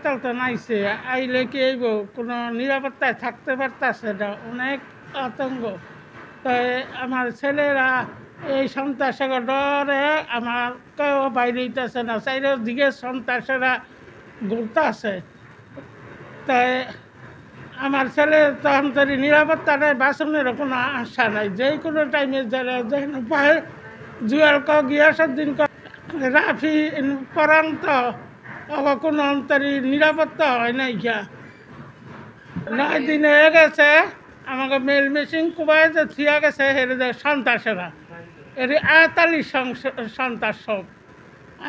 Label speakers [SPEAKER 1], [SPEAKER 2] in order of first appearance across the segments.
[SPEAKER 1] আজকাল তো নাইছে আইলে কি আইব কোনো নিরাপত্তায় থাকতে পারতাছে না, অনেক আতঙ্ক। তাই আমার ছেলেরা এই সন্ত্রাসের ডরে আমার কেউ বাইরে হইতেছে না, চারিদিকে সন্ত্রাসেরা ঘুরতে আছে। তাই আমার ছেলে তখন তৈরি নিরাপত্তাটা বাঁচানোর কোনো আশা নাই, যে কোনো টাইমে যারা যেন পায় জুয়াল গিয়াসুদ্দিন রাফি পরান্ত কোনো অন্তরি নিরাপত্তা হয় নাই। 9 দিন হয়ে গেছে আমাকে মেল মেশিন কুবাই যে থিয়া গেছে হেরে যে সন্ত্রাসেরা এর আয়তালি সন্ত্রাস সব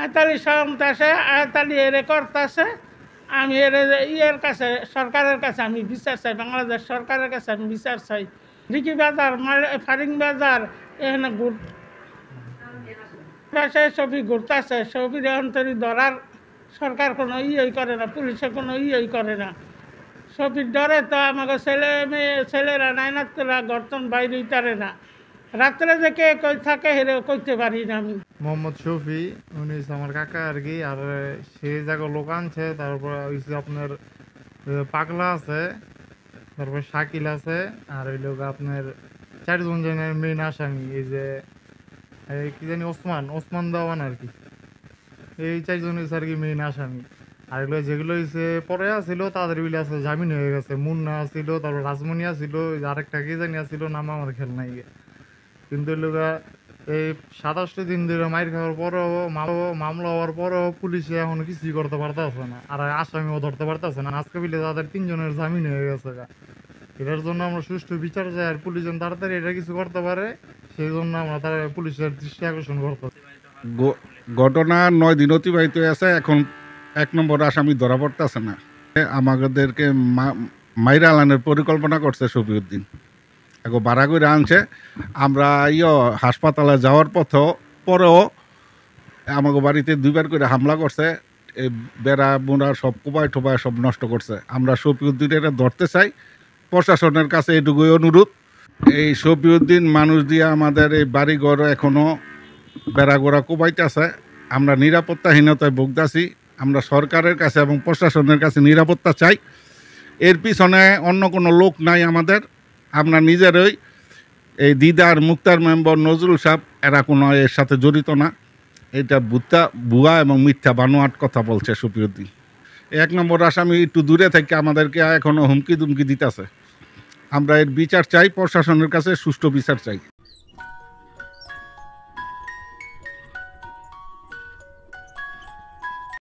[SPEAKER 1] আয়তালি সন্ত্রাসে আয়তালি এরে করতেছে। আমি এর ইয়ের কাছে সরকারের কাছে আমি বিচার চাই, বাংলাদেশ সরকারের কাছে আমি বিচার চাই। রিকি বাজার ফারিং বাজার এখানে বাসায় ছবি ঘুরতেছে, ছবির অন্তরি ধরার সরকার কোনো ইয়েই করে না, পুলিশে কোনো ইয়েই করে না। ছবির ডরে তো আমাকে ছেলেরা নাইনাতরা গর্তন বাইরে হইতারে না, রাত্রে যে কে কই থাকে হেরে কইতে পারি না। আমি
[SPEAKER 2] মোহাম্মদ শফি, উনি আমার কাকা আর কি। আর সেই জায়গায় লোক আনছে, তারপর হইছে আপনার পাগলা আছে, তারপর শাকিল আছে, আর ওই লোক আপনার 4 জন জনের মেইন আসামি। এই যে কি জানি ওসমান দেওয়ান আর কি, এই 4 জন হয়েছে আর কি মেইন আসামি। আর এগুলো যেগুলো হয়েছে পরে আসছিল তাদের বিলে আছে জামিন হয়ে গেছে। মুন্না আসছিল, তারপর রাজমণি আসছিল, আরেকটা কে জানি আসছিল, নাম আমার খেয়াল নাই। কিন্তু এগুলো এই 27 দিন ধরে মাইর খাওয়ার পরেও মামলা হওয়ার পরেও পুলিশে এখনো কিছুই করতে পারতেছে না, আর আসামিও ধরতে পারতেছে না। আজকে বিলে তাদের 3 জনের জামিন হয়ে গেছে। এটার জন্য আমরা সুষ্ঠু বিচার চাই, আর পুলিশ যেন তাড়াতাড়ি এটা কিছু করতে পারে, সেই জন্য আমরা তার পুলিশের দৃষ্টি আকর্ষণ করতে।
[SPEAKER 3] ঘটনা 9 দিন অতিবাহিত হয়েছে, এখন 1 নম্বর আসামি ধরা পড়তেছে না। আমাদেরকে মাইরা আলানের পরিকল্পনা করছে শফিউদ্দিন, এখন ভাড়া করে আনছে। আমরা হাসপাতালে যাওয়ার পরেও আমাকে বাড়িতে 2বার করে হামলা করছে, বেড়া বুড়া সব কোপায় ঠোপায় সব নষ্ট করছে। আমরা শফিউদ্দিনের ধরতে চাই, প্রশাসনের কাছে এটুকুই অনুরোধ। এই শফিউদ্দিন মানুষ দিয়ে আমাদের এই বাড়িঘর এখনও বেড়াগোড়া কোপাইতেছে, আমরা নিরাপত্তাহীনতায় ভুগতেছি। আমরা সরকারের কাছে এবং প্রশাসনের কাছে নিরাপত্তা চাই। এর পিছনে অন্য কোনো লোক নাই আমাদের, আমরা নিজেরই। এই দিদার মুক্তার মেম্বার নজরুল সাহেব এরা কোনো এর সাথে জড়িত না। এটা ভুয়া এবং মিথ্যা বানোয়াট কথা বলছে শফিউদ্দিন। 1 নম্বর আসামি একটু দূরে থেকে আমাদেরকে এখনও হুমকি দুমকি দিতেছে। আমরা এর বিচার চাই, প্রশাসনের কাছে সুষ্ঠু বিচার চাই।